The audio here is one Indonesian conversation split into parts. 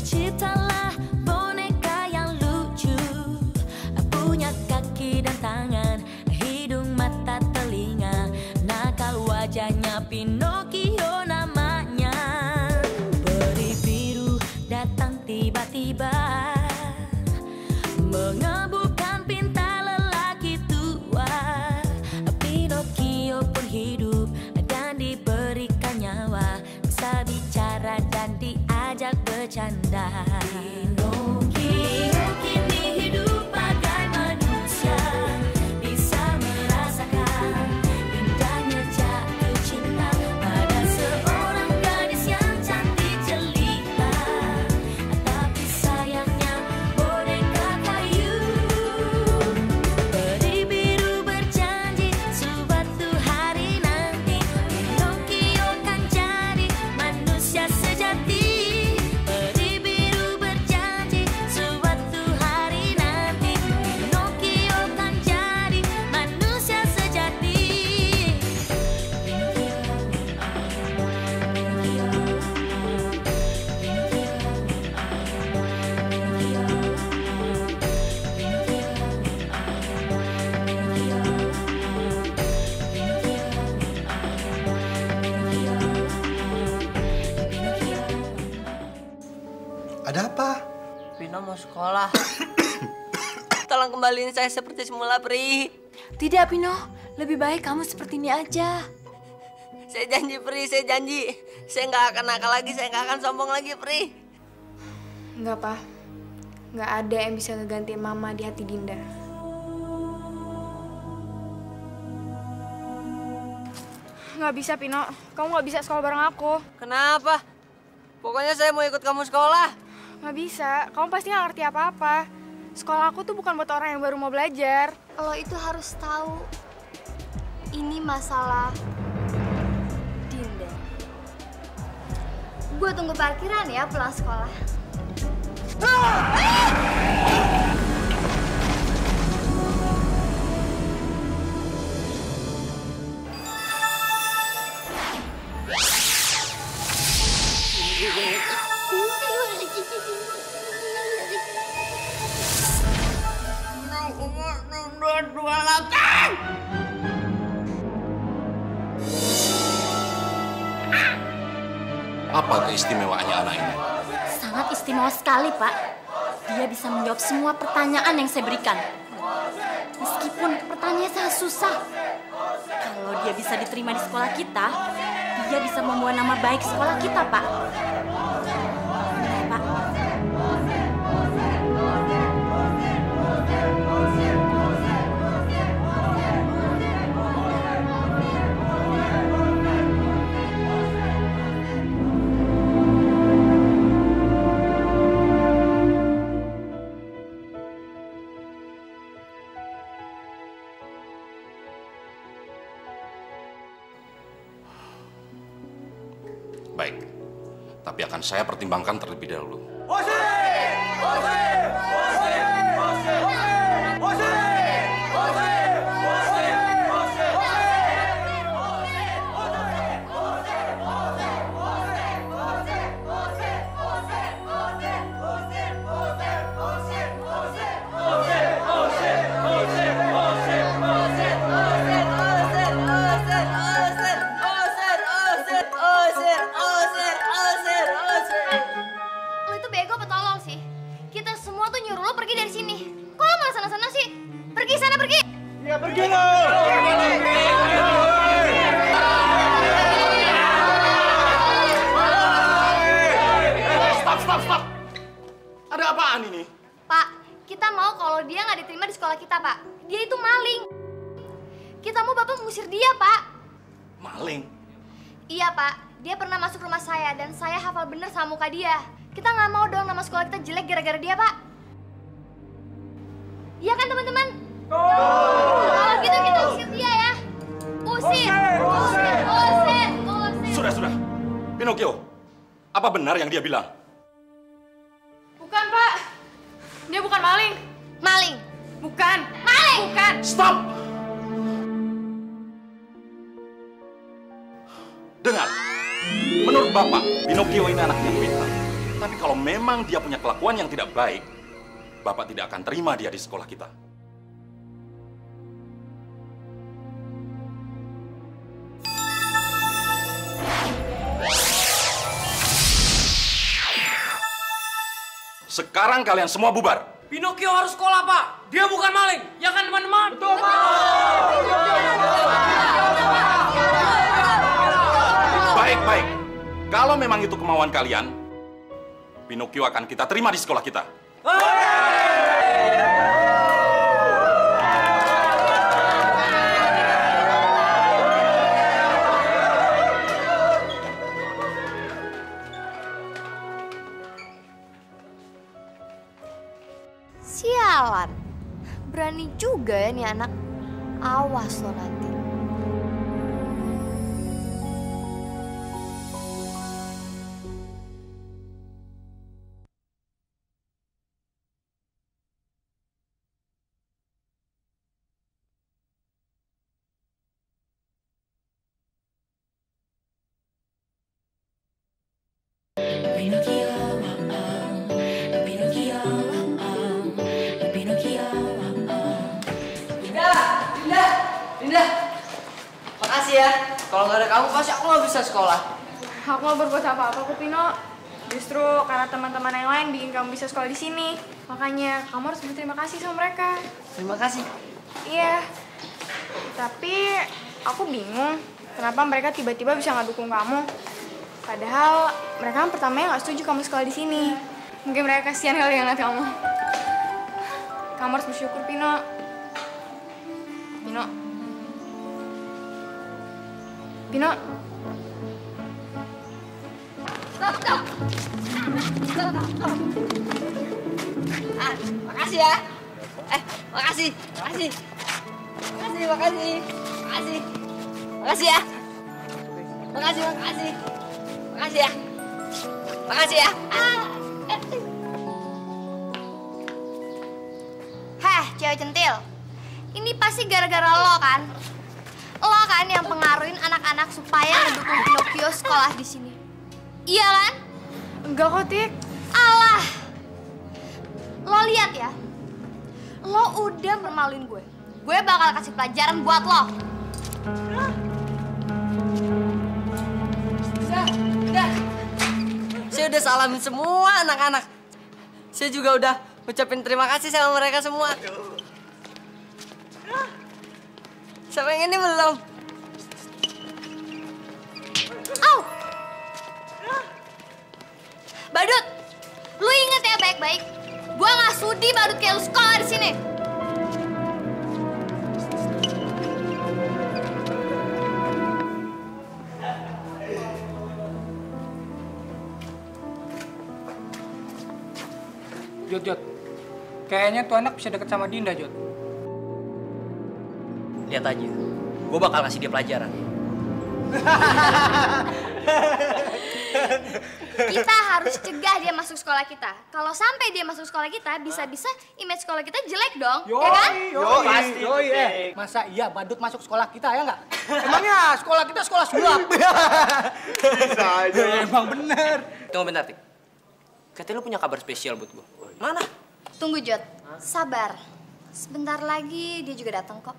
Ciptalah boneka yang lucu, punya kaki dan tangan, hidung, mata, telinga, nakal wajahnya Pinocchio namanya. Peri biru datang tiba-tiba, mengebukan pinta lelaki tua. Pinocchio pun hidup dan diberikan nyawa, bisa bicara dan diajak bercanda. Pinocchio kini hidup bagai manusia, bisa merasakan indahnya jatuh cinta pada seorang gadis yang cantik jelita. Tapi sayangnya boneka kayu. Peri biru berjanji suatu hari nanti Pinocchio kan jadi manusia sejati. Peri biru berjanji suatu hari nanti Pinocchio kan jadi manusia sejati. Ada apa? Pino mau sekolah. Tolong kembaliin saya seperti semula, Pri. Tidak, Pino. Lebih baik kamu seperti ini aja. Saya janji, Pri. Saya janji. Saya nggak akan nakal lagi. Saya nggak akan sombong lagi, Pri. Enggak, Pak. Nggak ada yang bisa ngegantiin Mama di hati Dinda. Nggak bisa, Pino. Kamu nggak bisa sekolah bareng aku. Kenapa? Pokoknya saya mau ikut kamu sekolah. Nggak bisa. Kamu pasti nggak ngerti apa-apa. Sekolah aku tuh bukan buat orang yang baru mau belajar. Lo itu harus tahu, ini masalah Dinda. Gue tunggu parkiran ya pulang sekolah. Apa keistimewaannya anak ini? Sangat istimewa sekali, Pak. Dia bisa menjawab semua pertanyaan yang saya berikan. Meskipun pertanyaannya sangat susah. Kalau dia bisa diterima di sekolah kita, dia bisa membawa nama baik sekolah kita, Pak. Pak. Baik, tapi akan saya pertimbangkan terlebih dahulu. Lo itu bego apa tolol sih? Kita semua tuh nyuruh lo pergi dari sini. Kok lo malah sana-sana sih? Pergi sana, pergi! Ya pergi lo! Stop! Ada apaan ini? Pak, kita mau kalau dia nggak diterima di sekolah kita, Pak. Dia itu maling. Kita mau Bapak mengusir dia, Pak. Maling? Iya, Pak. Dia pernah masuk rumah saya dan saya hafal bener sama muka dia. Kita nggak mau dong nama sekolah kita jelek gara-gara dia, Pak. Iya kan, teman-teman? Kalau gitu kita usir dia ya. Usir! Sudah. Pinocchio, apa benar yang dia bilang? Bukan, Pak. Dia bukan maling. Maling! Bukan. Maling! Bukan. Stop! Dengar, menurut Bapak, Pinocchio ini anak yang pintar. Tapi kalau memang dia punya kelakuan yang tidak baik, Bapak tidak akan terima dia di sekolah kita. Sekarang kalian semua bubar. Pinocchio harus sekolah, Pak. Dia bukan maling. Ya kan, teman-teman? Betul, Pak. Baik. Kalau memang itu kemauan kalian, Pinocchio akan kita terima di sekolah kita. Sialan. Berani juga ya nih anak. Awas lo nanti. Pinocchio, Pinocchio, Pinocchio. Dinda, makasih ya. Kalau nggak ada kamu pasti aku nggak bisa sekolah. Aku nggak berbuat apa-apa kok, Pino. Justru karena teman-teman yang lain bikin kamu bisa sekolah di sini. Makanya kamu harus berterima kasih sama mereka. Terima kasih. Iya. Tapi aku bingung kenapa mereka tiba-tiba bisa nggak dukung kamu. Padahal mereka kan pertamanya nggak setuju kamu sekolah di sini. Mungkin mereka kasihan kali ngeliat kamu. Kamu harus bersyukur, Pino. Pino. Pino. Stop. Makasih ya. Makasih ya. Makasih ya. Heh, cewek centil. Ini pasti gara-gara lo kan? Lo kan yang pengaruhin anak-anak supaya ngedukung Pinocchio sekolah di sini. Iya kan? Enggak kok, Tik. Alah. Lo lihat ya. Lo udah mermaluin gue. Gue bakal kasih pelajaran buat lo. Udah. Saya udah salamin semua anak-anak. Saya juga udah ucapin terima kasih sama mereka semua. Siapa yang ini belum? Au! Badut, lu inget ya baik-baik. Gua nggak sudi badut kayak lu sekolah di sini. Jod. Kayaknya tuh anak bisa deket sama Dinda, Jod. Lihat aja. Gue bakal kasih dia pelajaran. Kita harus cegah dia masuk sekolah kita. Kalau sampai dia masuk sekolah kita, bisa-bisa image sekolah kita jelek dong, ya kan? Yoi. Masa iya badut masuk sekolah kita ya nggak? Emangnya sekolah kita sekolah sulap? Bisa aja. Emang bener. Tunggu bentar, Tik. Katanya lu punya kabar spesial buat gue. Mana? Tunggu, Jod. Sabar. Sebentar lagi dia juga datang kok.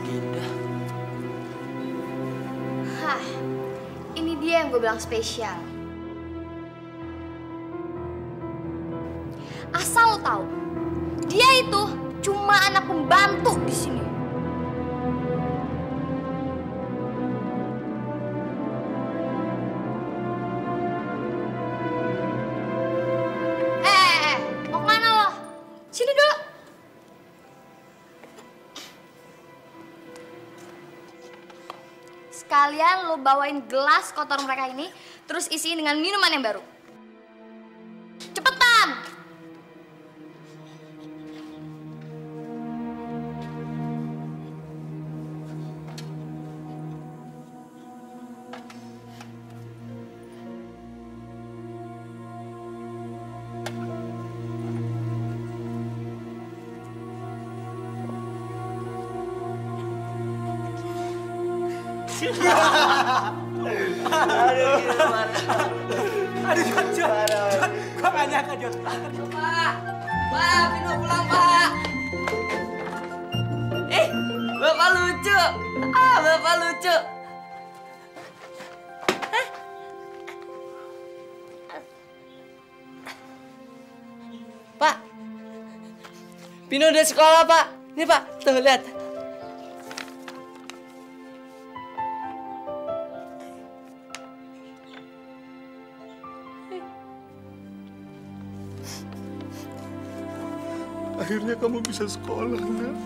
Dinda. Hah, ini dia yang gue bilang spesial. Asal lo tahu, dia itu cuma anak pembantu di sini. Mau kemana lo? Sini dulu. Sekalian lo bawain gelas kotor mereka ini, terus isiin dengan minuman yang baru. Cepetan! Aduh, Jon. Gua nggak nyangka, Jon. Pak, Pino pulang, Pak. Bapak lucu. Bapak lucu. Pak, Pino udah sekolah, Pak. Ini, Pak, tuh lihat. Akhirnya kamu bisa sekolah, nak.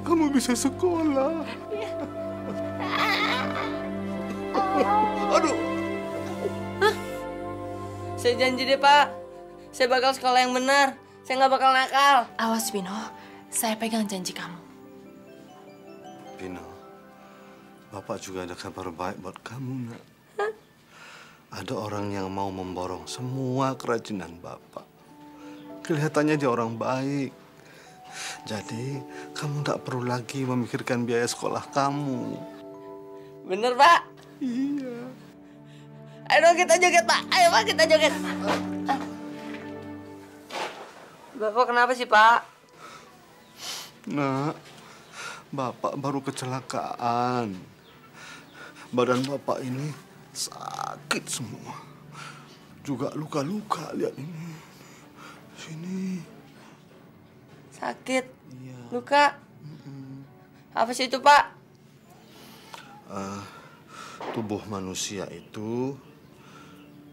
Kamu bisa sekolah. Aduh. Saya janji deh, Pak. Saya bakal sekolah yang benar. Saya nggak bakal nakal. Awas, Pino. Saya pegang janji kamu. Pino, Bapak juga ada kabar baik buat kamu, nak. Ada orang yang mau memborong semua kerajinan Bapak. Kelihatannya dia orang baik. Jadi, kamu tak perlu lagi memikirkan biaya sekolah kamu. Bener, Pak? Iya. Ayo dong kita joget, Pak. Ayo, Pak, kita joget. Bapak kenapa sih, Pak? Nak, Bapak baru kecelakaan. Badan Bapak ini sakit semua. Juga luka-luka, lihat ini. Sini. Sakit? Iya. Luka? Apa sih itu, Pak? Tubuh manusia itu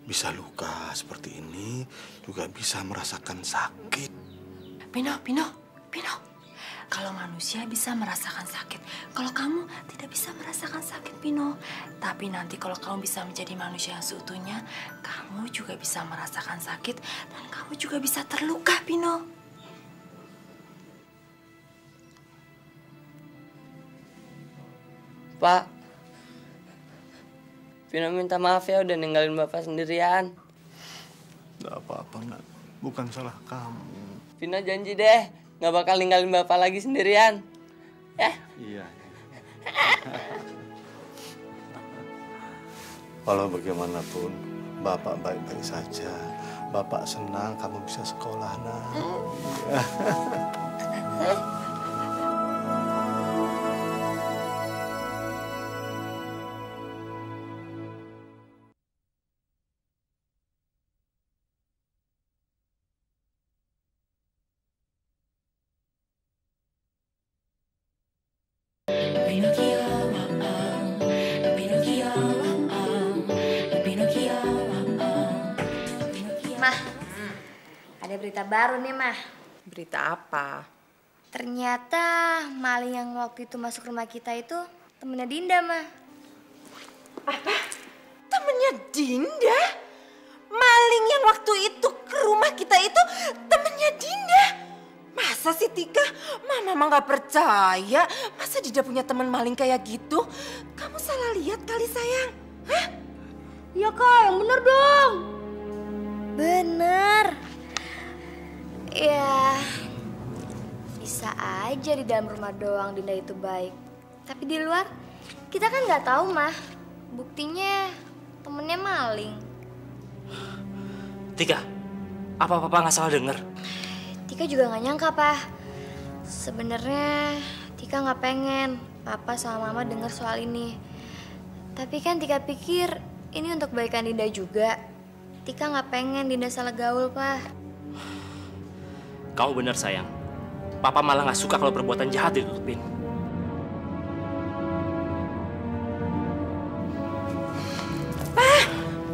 bisa luka seperti ini, juga bisa merasakan sakit. Pino. Kalau manusia bisa merasakan sakit, kalau kamu tidak bisa merasakan sakit, Pino. Tapi nanti kalau kamu bisa menjadi manusia yang seutuhnya, kamu juga bisa merasakan sakit dan kamu juga bisa terluka, Pino. Pak, Pino minta maaf ya udah ninggalin Bapak sendirian. Gak apa-apa, nak. Bukan salah kamu. Pino janji deh, nggak bakal ninggalin Bapak lagi sendirian. Ya? Iya. Walau bagaimanapun, Bapak baik-baik saja. Bapak senang kamu bisa sekolah, nak. Mah, ada berita baru nih, Mah. Berita apa? Ternyata maling yang waktu itu masuk rumah kita itu temennya Dinda, Mah. Apa? Temennya Dinda? Maling yang waktu itu ke rumah kita itu temennya Dinda? Masa sih, Tika? Mama nggak percaya. Masa Dinda punya teman maling kayak gitu? Kamu salah lihat kali, sayang. Hah? Iya, Kak, yang bener dong. Bener. Ya, bisa aja di dalam rumah doang Dinda itu baik. Tapi di luar, kita kan nggak tahu, Mah. Buktinya temennya maling. Tika, apa Papa nggak salah dengar? Tika juga nggak nyangka, Pak. Sebenarnya Tika nggak pengen Papa sama Mama dengar soal ini. Tapi kan Tika pikir ini untuk kebaikan Dinda juga. Tika nggak pengen Dinda salah gaul, Pak. Kamu benar, sayang. Papa malah nggak suka kalau perbuatan jahat ditutupin.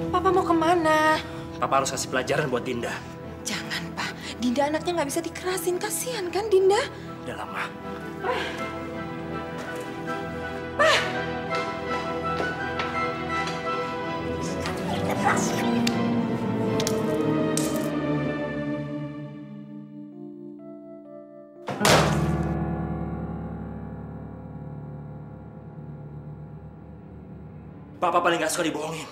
Papa mau kemana? Papa harus kasih pelajaran buat Dinda. Jangan, Pak. Dinda anaknya nggak bisa dikerasin. Kasihan kan, Dinda? Udah lama. Papa paling gak suka dibohongin.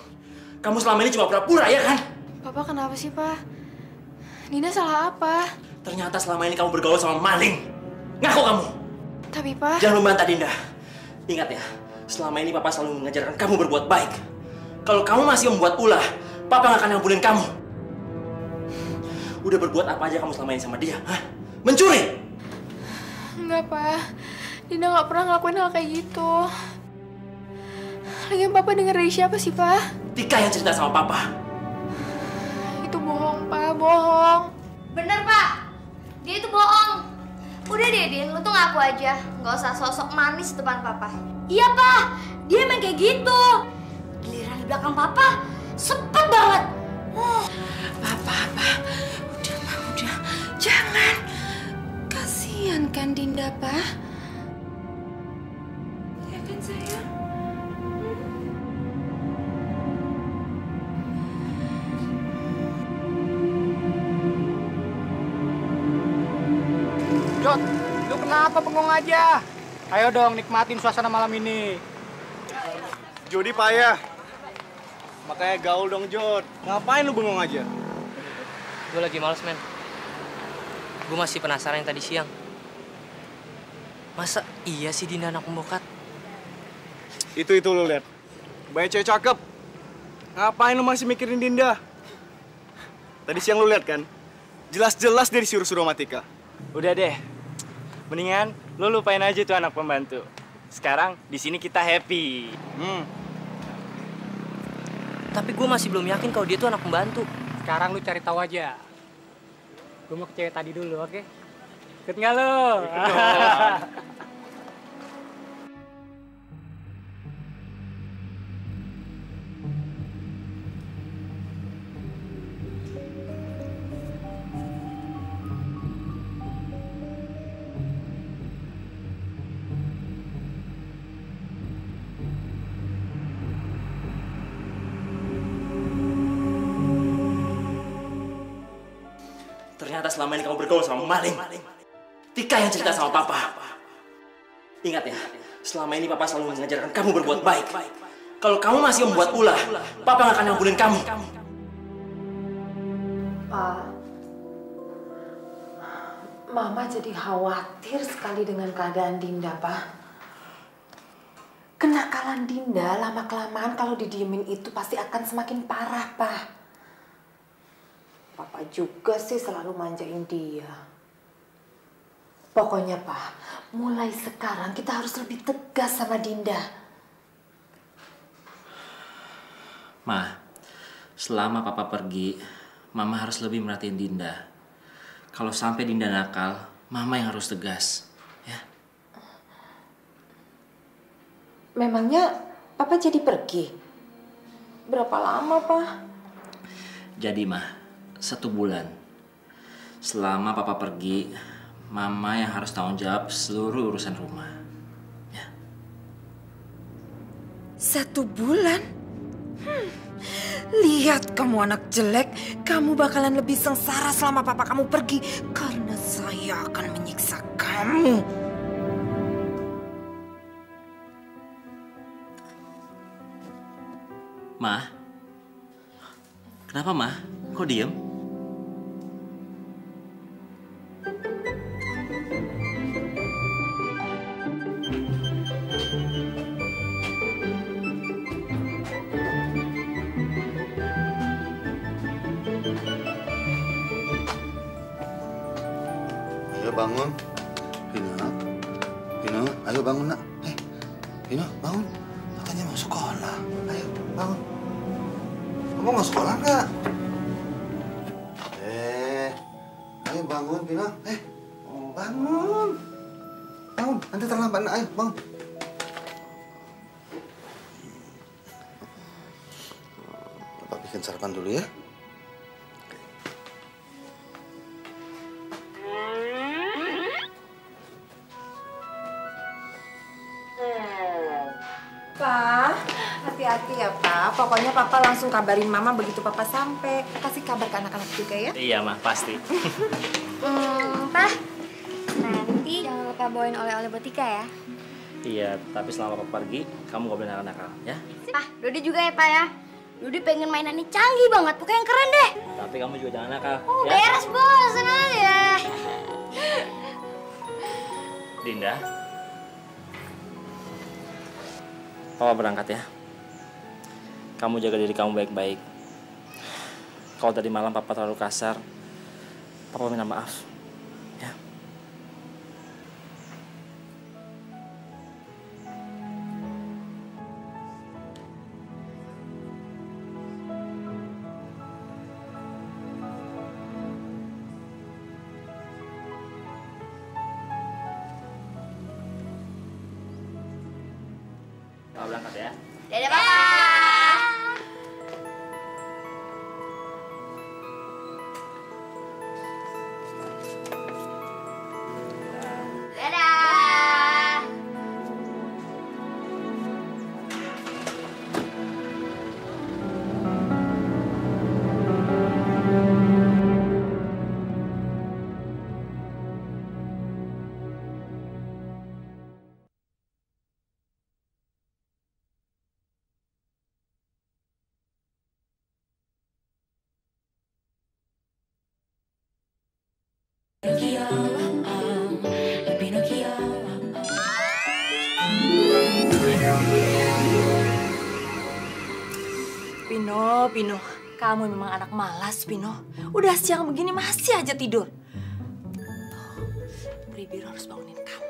Kamu selama ini cuma pura-pura, ya kan? Papa kenapa sih, Pak? Dinda salah apa? Ternyata selama ini kamu bergaul sama maling. Ngaku kamu. Tapi, Pak... Jangan membantah Dinda. Ingat ya, selama ini Papa selalu mengajarkan kamu berbuat baik. Kalau kamu masih membuat ulah, Papa nggak akan ngampulin kamu. Udah berbuat apa aja kamu selama ini sama dia? Hah? Mencuri? Enggak, Pa. Dinda nggak pernah ngelakuin hal kayak gitu. Lagian Papa denger dari siapa sih, Pa? Tika yang cerita sama Papa. Itu bohong, Pa. Bohong. Bener, Pak. Dia itu bohong. Udah deh, Din. Lu tuh ngaku aja. Nggak usah sosok manis depan Papa. Iya, Pak. Dia emang kayak gitu. Giliran di belakang Papa, sepet banget. Papa. Udah, Ma, udah. Jangan. Kasihan kan Dinda, Pa? Ya kan, sayang? Jod, lu kenapa bengong aja? Ayo dong nikmatin suasana malam ini. Jody payah. Makanya gaul dong, Jod. Ngapain lu bengong aja? Gue lagi males, men. Gue masih penasaran yang tadi siang. Masa iya sih Dinda anak pembokat? Itu lu lihat. Banyak cewek cakep. Ngapain lu masih mikirin Dinda? Tadi siang lu lihat kan? Jelas-jelas dia disuruh-suruh sama Tika. Udah deh. Mendingan lu lupain aja tuh anak pembantu. Sekarang di sini kita happy. Tapi gue masih belum yakin kalau dia tuh anak pembantu. Sekarang lu cari tahu aja. Gue mau ke cewek tadi dulu, oke? Ikut nggak lu? Ternyata selama ini kamu bergaul sama maling. Tika yang cerita sama Papa. Ingat ya, selama ini Papa selalu mengajarkan kamu berbuat baik. Kalau kamu masih membuat ulah, Papa nggak akan ngampulin kamu. Pa, Mama jadi khawatir sekali dengan keadaan Dinda, Pa. Kenakalan Dinda lama-kelamaan kalau didiemin itu pasti akan semakin parah, Pa. Papa juga sih selalu manjain dia. Pokoknya, Pa, mulai sekarang kita harus lebih tegas sama Dinda. Ma, selama Papa pergi, Mama harus lebih merhatiin Dinda. Kalau sampai Dinda nakal, Mama yang harus tegas. Ya. Memangnya Papa jadi pergi? Berapa lama, Pa? Jadi, Ma, 1 bulan. Selama Papa pergi, Mama yang harus tanggung jawab seluruh urusan rumah. Ya. 1 bulan? Lihat kamu anak jelek, kamu bakalan lebih sengsara selama papa kamu pergi karena saya akan menyiksa kamu. Ma, kenapa Ma? Kok diem? Ayo bangun. Vino, ayo bangun nak. Vino, bangun. Katanya mau sekolah. Ayo, bangun. Kamu mau sekolah nggak? Ayo bangun, Vino. Bangun. Bangun, nanti terlambat nak. Ayo, bangun. Bapak bikin sarapan dulu ya. Pa, hati-hati ya, Pa. Pokoknya Papa langsung kabarin Mama begitu Papa sampai. Kasih kabar ke anak-anak juga ya. Iya, Ma, pasti. Pa, nanti jangan lupa bawain oleh-oleh buat Tika ya. Iya, tapi selama Papa pergi, kamu gak boleh nakal-nakal, ya? Ah, Dodi juga ya, Pak ya. Dodi pengen mainannya canggih banget, pokoknya yang keren deh. Tapi kamu juga jangan nakal, Oh, ya? beres, Bos. Senang aja. Dinda, Papa berangkat ya. Kamu jaga diri kamu baik-baik. Kalau tadi malam Papa terlalu kasar, Papa minta maaf. Ya. Papa berangkat ya. Dadah, Papa. Dadah. Pino, kamu memang anak malas, Pino. Udah siang begini masih aja tidur. Pri Biru harus bangunin kamu.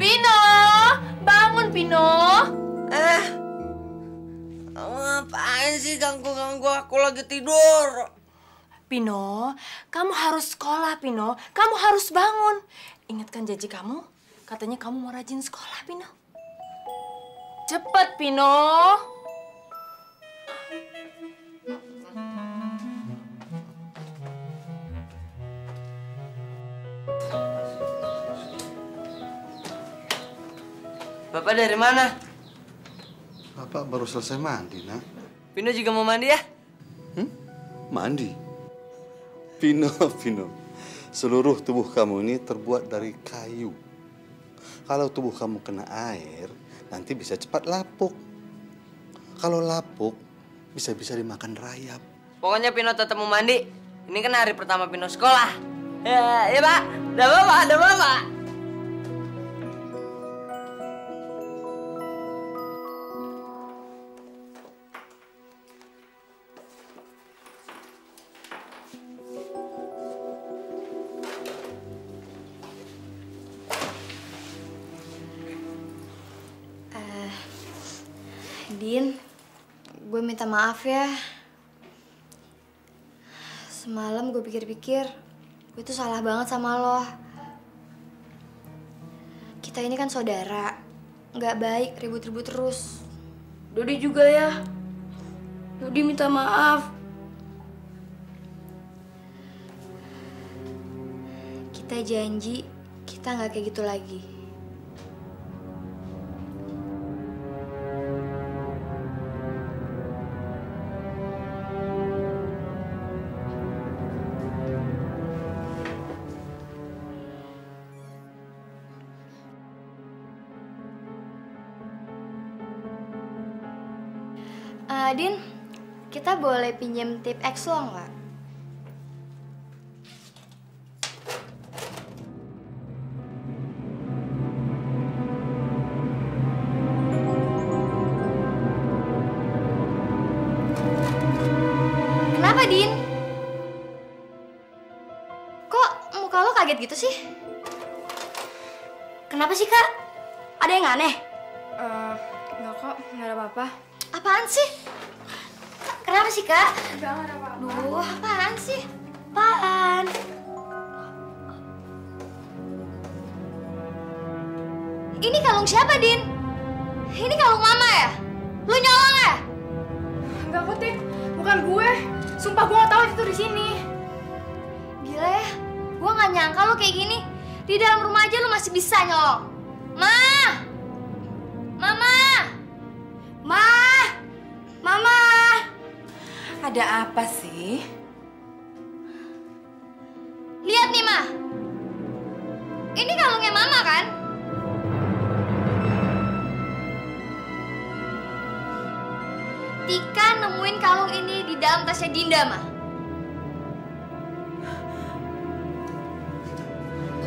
Pino, bangun Pino. Apaan sih ganggu-ganggu aku lagi tidur? Pino, kamu harus sekolah, Pino. Kamu harus bangun. Ingatkan janji kamu, katanya kamu mau rajin sekolah, Pino. Cepet, Pino. Bapak dari mana? Bapak baru selesai mandi, Nak. Pino juga mau mandi ya? Mandi? Pino, seluruh tubuh kamu ini terbuat dari kayu. Kalau tubuh kamu kena air, nanti bisa cepat lapuk. Kalau lapuk, bisa-bisa dimakan rayap. Pokoknya Pino tetap mau mandi. Ini kan hari pertama Pino sekolah. Ya, Pak. Udah Bapak. Din, gue minta maaf ya. Semalam gue pikir-pikir, gue tuh salah banget sama lo. Kita ini kan saudara, nggak baik ribut-ribut terus. Dodi juga ya. Dodi minta maaf. Kita janji, kita nggak kayak gitu lagi. Din, kita boleh pinjam tip X lo nggak? Kenapa, Din? Kok muka lo kaget gitu sih? Kenapa sih, Kak? Ada yang aneh? Enggak kok, nggak ada apa-apa. Apaan sih? Kenapa sih, Kak? Enggak ada apa-apa. Duh, apaan sih? Apaan? Ini kalung siapa, Din? Ini kalung Mama ya? Lu nyolong ya? Enggak kok, Tik. Bukan gue. Sumpah gue nggak tahu itu di sini. Gila ya, gue nggak nyangka lo kayak gini. Di dalam rumah aja lo masih bisa nyolong. Ma! Mama! Ma! Mama! Ada apa sih? Lihat nih, Ma. Ini kalungnya Mama kan? Tika nemuin kalung ini di dalam tasnya Dinda, Ma.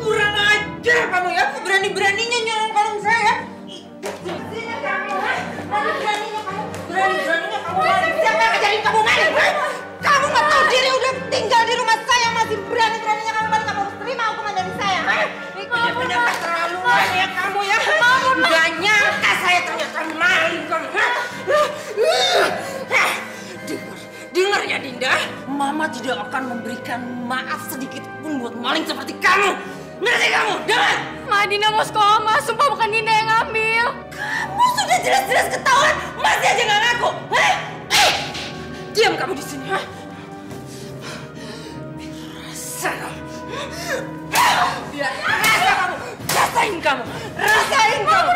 Kurang ajar kamu ya, berani-beraninya nyolong kalung saya. Beraninya kamu, berani-beraninya kamu, berani-beraninya kamu. Siapa yang ngajarin kamu maling? Kamu nggak tahu diri, udah tinggal di rumah saya, masih berani-beraninya kamu maling. Kamu harus terima hukuman dari saya. Benar-benar keterlaluan ya kamu ya. Nggak nyangka saya ternyata maling kamu. Dengar ya Dinda, Mama tidak akan memberikan maaf sedikit pun buat maling seperti kamu. Ngerti kamu? Dengar! Ma, Dinda mau sekolah, Ma. Sumpah bukan Dinda yang ngambil. Kamu sudah jelas-jelas ketahuan, masih aja nggak ngaku. Diam kamu di sini. Rasa kamu. Biar rasa kamu. Rasain kamu. Rasain kamu.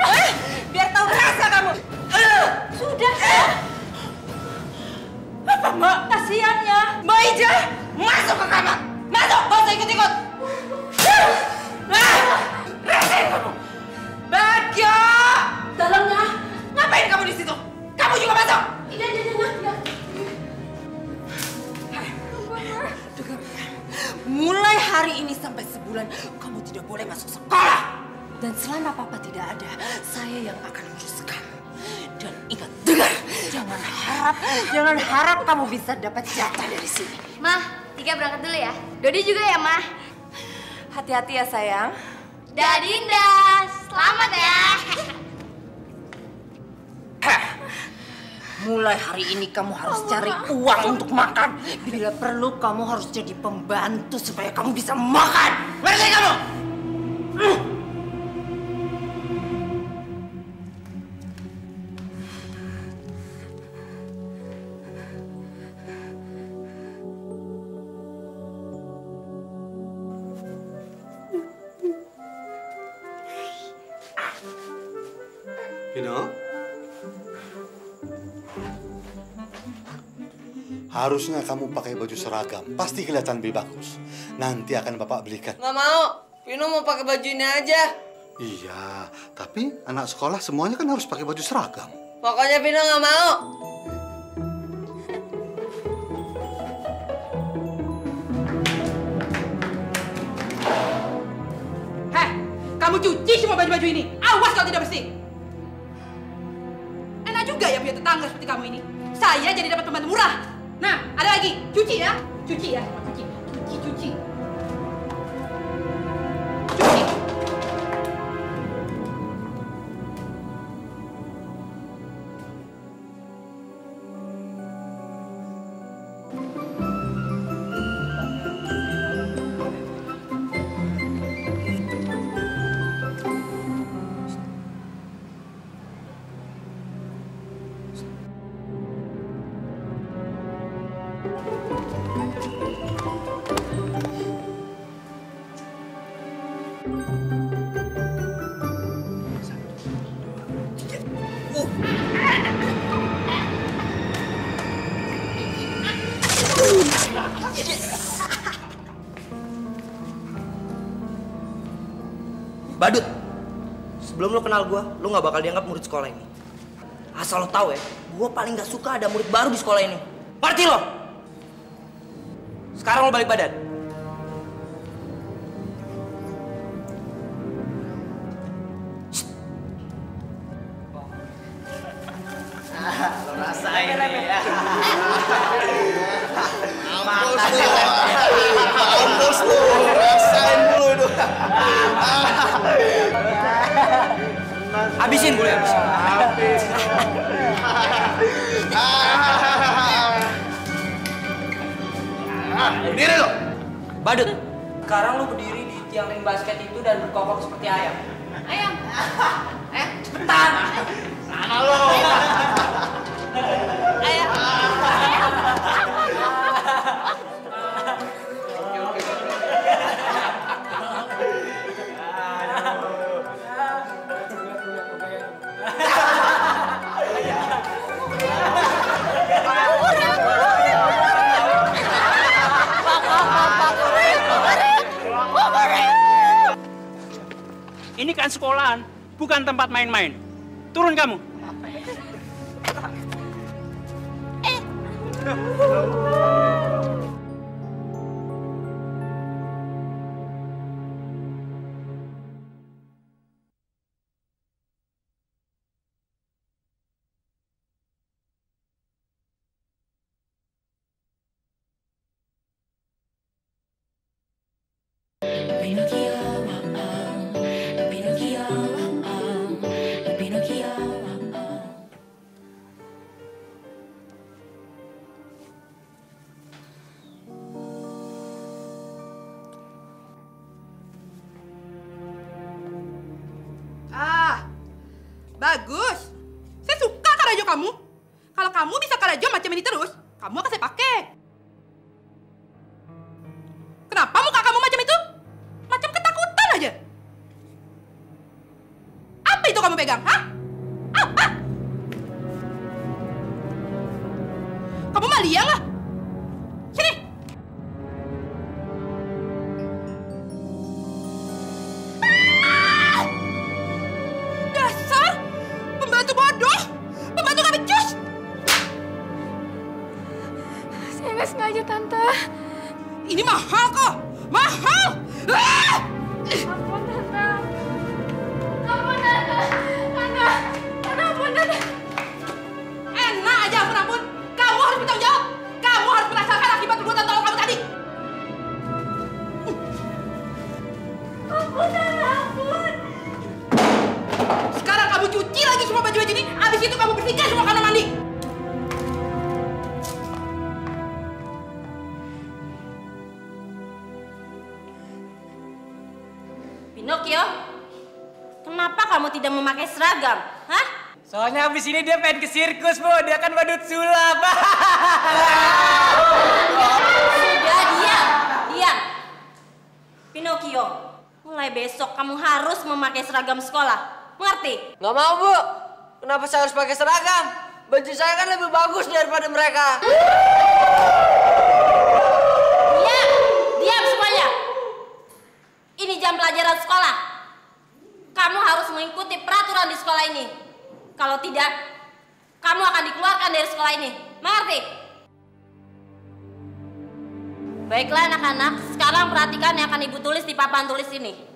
Biar tahu rasa kamu. Sudah. Apa Mbak? Kasihan ya. Mbak Ija, masuk ke kamar. Masuk, gak usah ikut-ikut. Rasain kamu. Bagio. Dalamnya. Ngapain kamu di situ? Kamu juga masuk. Iya. Dengar ya. Mulai hari ini sampai sebulan kamu tidak boleh masuk sekolah. Dan selama Papa tidak ada, saya yang akan urus kamu. Dan ingat, dengar, jangan harap kamu bisa dapat jatah dari sini. Mah, Tika berangkat dulu ya. Dodi juga ya, Mah. Hati-hati ya sayang. Dinda, selamat ya. Mulai hari ini kamu harus cari uang untuk makan. Bila perlu kamu harus jadi pembantu supaya kamu bisa makan. Ngerti kamu? Vino? Harusnya kamu pakai baju seragam. Pasti kelihatan lebih bagus. Nanti akan Bapak belikan. Nggak mau. Vino mau pakai baju ini aja. Iya, tapi anak sekolah semuanya kan harus pakai baju seragam. Pokoknya Vino nggak mau. Heh, kamu cuci semua baju-baju ini. Awas kalau tidak bersih. Enak juga ya punya tetangga seperti kamu ini. Saya jadi dapat pembantu murah. Nah, ada lagi. Cuci ya. Cuci ya. Cuci. Cuci. Badut, sebelum lo kenal gue, lo gak bakal dianggap murid sekolah ini. Asal lo tahu ya, gue paling gak suka ada murid baru di sekolah ini. Ngerti lo? Sekarang lo balik badan. Lo rasain nih ya. Mampus lu, rasain dulu itu. Habisin boleh, habisin. Berdiri lo. Badut, sekarang lu berdiri di tiang ring basket itu dan berkokok seperti ayam. Ayam. Cepetan. Sana lo. Ayam. Ini kan sekolahan, bukan tempat main-main. Turun kamu. Bagus. Saya suka karajo kamu. Kalau kamu bisa karajo macam ini terus, kamu akan saya pakai. Kenapa muka kamu macam itu? Macam ketakutan aja. Apa itu kamu pegang, hah? Apa? Kamu malia nggak? Sini. Dasar pembantu bodoh, pembantu gak becus. Saya nggak sengaja, Tante. Ini mahal kok, mahal. Ampun, Tante. Ampun, Tante. Tante. Tante, ampun, Tante. Enak aja ampun-ampun. Kamu harus bertanggung jawab. Kamu harus merasakan akibat perbuatan tolong kamu tadi. Ampun, Tante, ampun. Sekarang kamu cuci lagi semua baju-baju ini. Habis itu kamu bersihkan semua kamar mandi. Pinocchio, kenapa kamu tidak memakai seragam? Hah? Soalnya habis ini dia pengen ke sirkus, Bu. Dia kan badut sulap. Sudah, diam. Pinocchio, mulai besok kamu harus memakai seragam sekolah. Mengerti? Nggak mau, Bu. Kenapa saya harus pakai seragam? Baju saya kan lebih bagus daripada mereka. Diam semuanya. Ini jam pelajaran sekolah. Kamu harus mengikuti peraturan di sekolah ini. Kalau tidak, kamu akan dikeluarkan dari sekolah ini. Mengerti? Baiklah anak-anak, sekarang perhatikan yang akan Ibu tulis di papan tulis ini.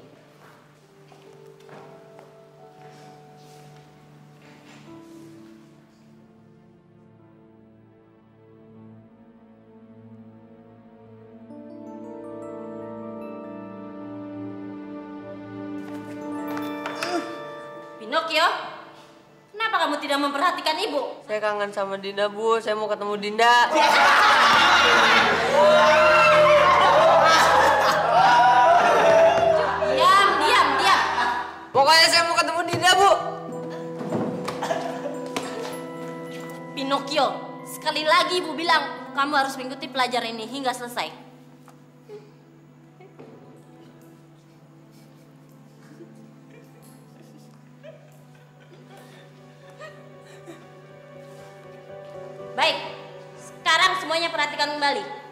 Pinocchio, kenapa kamu tidak memperhatikan Ibu? Saya kangen sama Dinda, Bu. Saya mau ketemu Dinda. Diam. Pokoknya saya mau ketemu Dinda, Bu. Pinocchio, sekali lagi Ibu bilang, kamu harus mengikuti pelajaran ini hingga selesai. Baik, sekarang semuanya perhatikan kembali.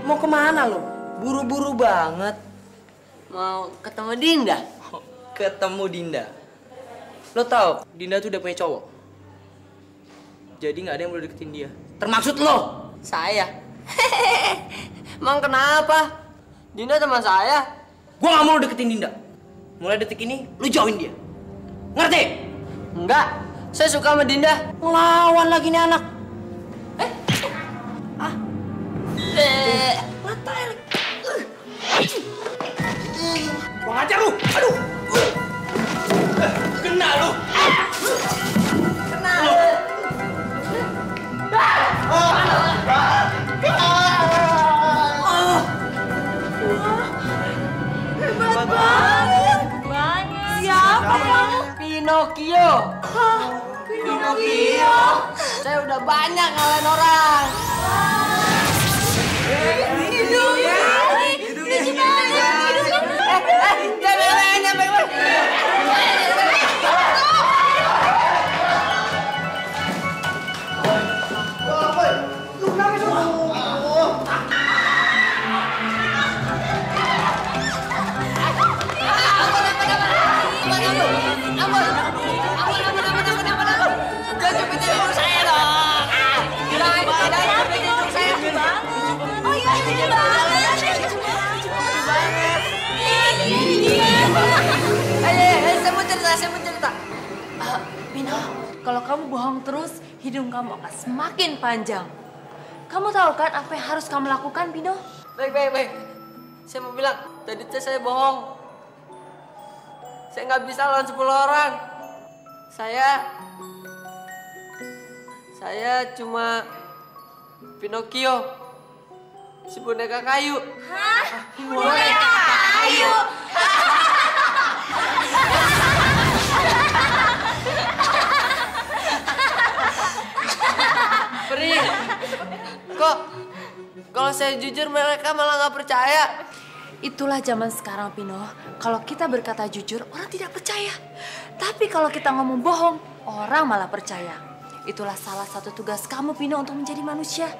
Mau kemana lo? Buru-buru banget. Mau ketemu Dinda? Ketemu Dinda. Lo tau, Dinda tuh udah punya cowok. Jadi nggak ada yang boleh deketin dia. Termaksud lo. Saya? Emang kenapa? Dinda teman saya. Gua nggak mau lo deketin Dinda. Mulai detik ini, lo jauhin dia. Ngerti? Enggak. Saya suka sama Dinda. Ngelawan lagi nih anak. Mata Kurang ajar lu. Aduh. Kena lu. Kena. Hebat banget. Banget. Pinocchio. Pinocchio? Saya udah banyak ngalahin orang. Saya mau cerita. Pino, kalau kamu bohong terus, hidung kamu akan semakin panjang. Kamu tahu kan apa yang harus kamu lakukan, Pino? Baik. Saya mau bilang, tadi saya bohong. Saya nggak bisa lawan 10 orang. Saya cuma Pinocchio, si boneka kayu. Hah? Boneka kayu? Pri, kok kalau saya jujur mereka malah nggak percaya. Itulah zaman sekarang, Pino. Kalau kita berkata jujur, orang tidak percaya. Tapi kalau kita ngomong bohong, orang malah percaya. Itulah salah satu tugas kamu, Pino, untuk menjadi manusia.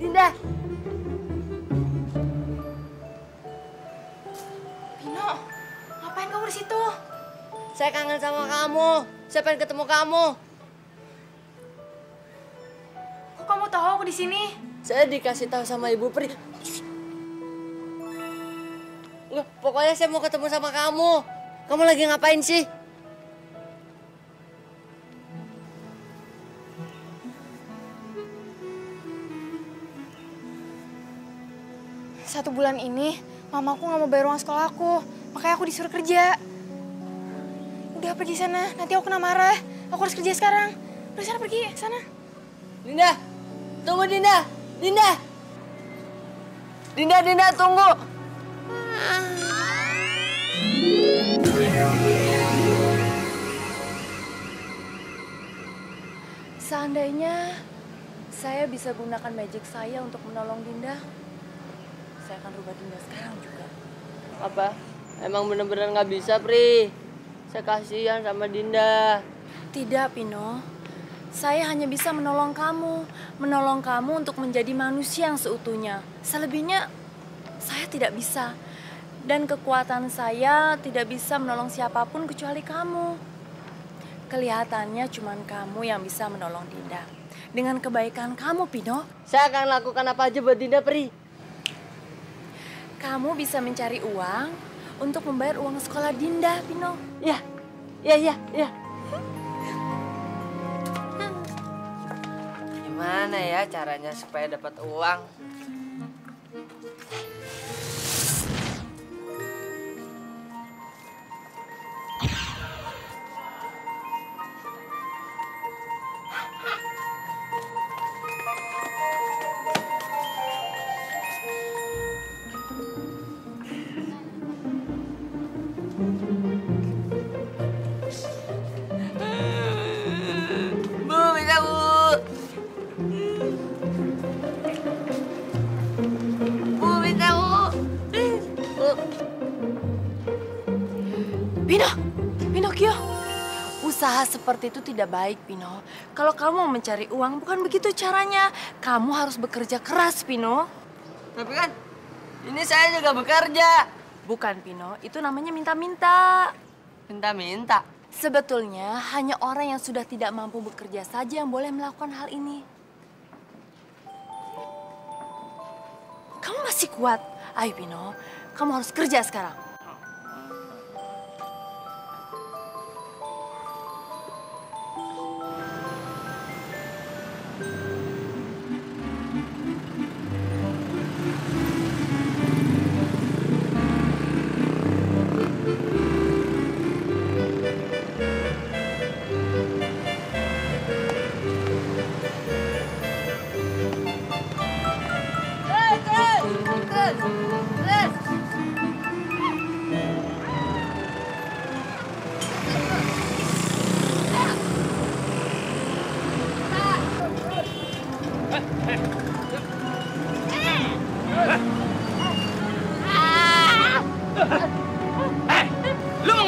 Dinda. Pino, ngapain kamu di situ? Saya kangen sama kamu. Saya pengen ketemu kamu. Kok kamu tahu aku di sini? Saya dikasih tahu sama Ibu Pri. Nggak, pokoknya saya mau ketemu sama kamu. Kamu lagi ngapain sih? Satu bulan ini, mamaku nggak mau bayar uang sekolah aku. Makanya aku disuruh kerja. Udah pergi sana, nanti aku kena marah. Aku harus kerja sekarang. Udah sana pergi, sana. Dinda, tunggu Dinda. Dinda, tunggu. Seandainya saya bisa gunakan magic saya untuk menolong Dinda, saya akan rubah Dinda sekarang juga. Apa? Emang bener-bener nggak bisa, Pri? Saya kasihan sama Dinda. Tidak, Pino. Saya hanya bisa menolong kamu. Menolong kamu untuk menjadi manusia yang seutuhnya. Selebihnya, saya tidak bisa. Dan kekuatan saya tidak bisa menolong siapapun kecuali kamu. Kelihatannya cuma kamu yang bisa menolong Dinda. Dengan kebaikan kamu, Pino. Saya akan lakukan apa aja buat Dinda, Pri. Kamu bisa mencari uang untuk membayar uang sekolah Dinda, Pino. Iya. Gimana ya caranya supaya dapat uang? Pinocchio, usaha seperti itu tidak baik, Pino. Kalau kamu mau mencari uang, bukan begitu caranya. Kamu harus bekerja keras, Pino. Tapi kan, ini saya juga bekerja. Bukan, Pino. Itu namanya minta-minta. Minta-minta? Sebetulnya, hanya orang yang sudah tidak mampu bekerja saja yang boleh melakukan hal ini. Kamu masih kuat. Ayo, Pino. Kamu harus kerja sekarang.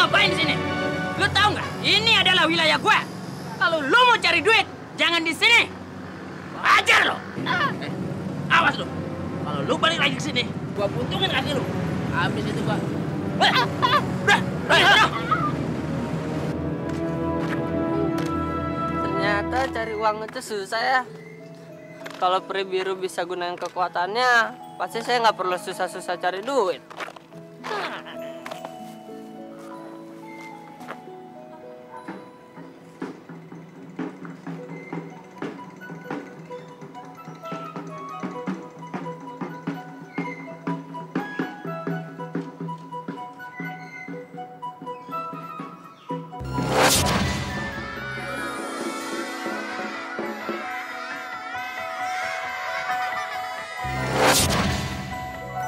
ngapain di sini? Lu tahu nggak? Ini adalah wilayah gua. Kalau lu mau cari duit, jangan di sini. Ajar lo. Awas lu. Kalau lu balik lagi ke sini, gua puntungin kaki lu. Habis itu gua. Ternyata cari uang itu susah ya. Kalau peri biru bisa gunain kekuatannya, pasti saya nggak perlu susah-susah cari duit.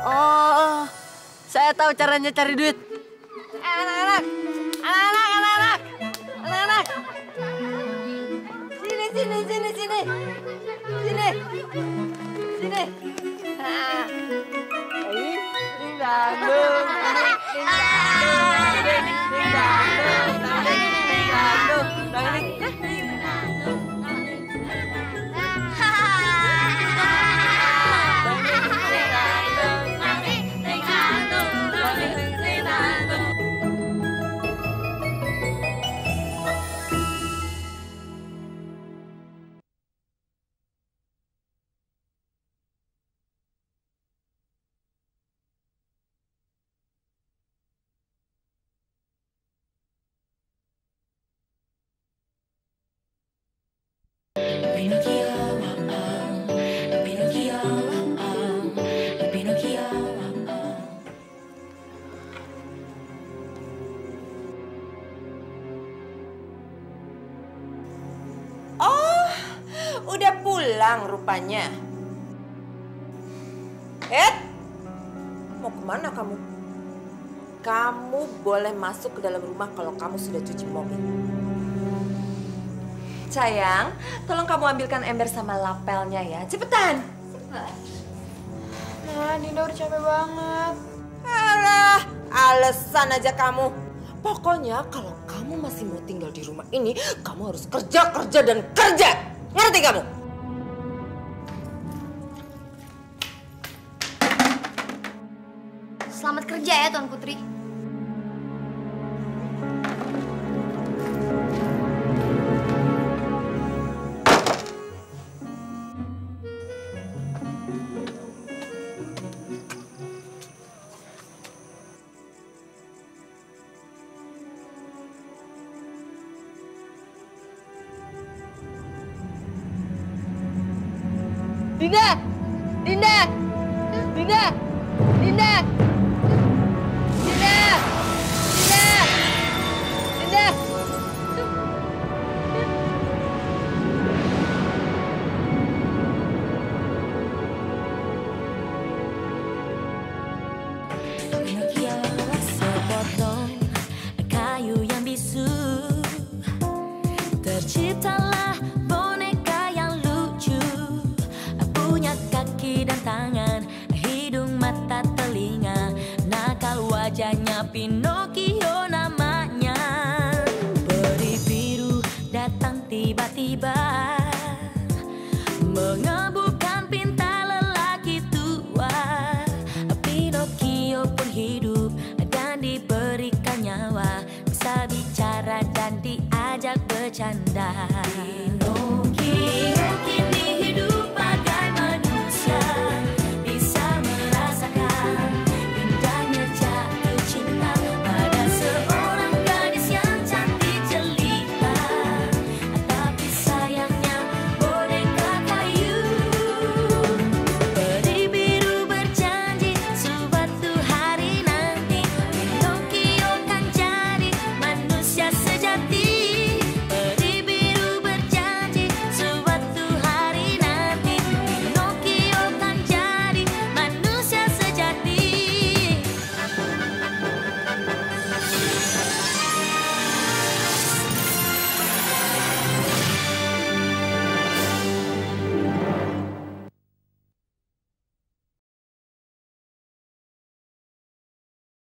Oh, saya tahu caranya cari duit. Anak-anak. Sini. Nah. Ini gandum. Oh, udah pulang rupanya. Mau kemana kamu? Kamu boleh masuk ke dalam rumah kalau kamu sudah cuci mobil. Sayang, tolong kamu ambilkan ember sama lapelnya ya. Cepetan. Nah, Dinda udah capek banget. Alah, alasan aja kamu. Pokoknya kalau kamu masih mau tinggal di rumah ini, kamu harus kerja dan kerja. Ngerti kamu? Selamat kerja ya, Tuan Putri. Dinda. Sepotong kayu yang bisu, terciptalah boneka yang lucu, punya kaki dan tangan, hidung, mata, telinga, nakal wajahnya Pinocchio namanya. Peri biru datang tiba-tiba, mengebukan pinta lelaki tua. Pinocchio pun hidup dan diberikan nyawa, bisa bicara dan diajak bercanda.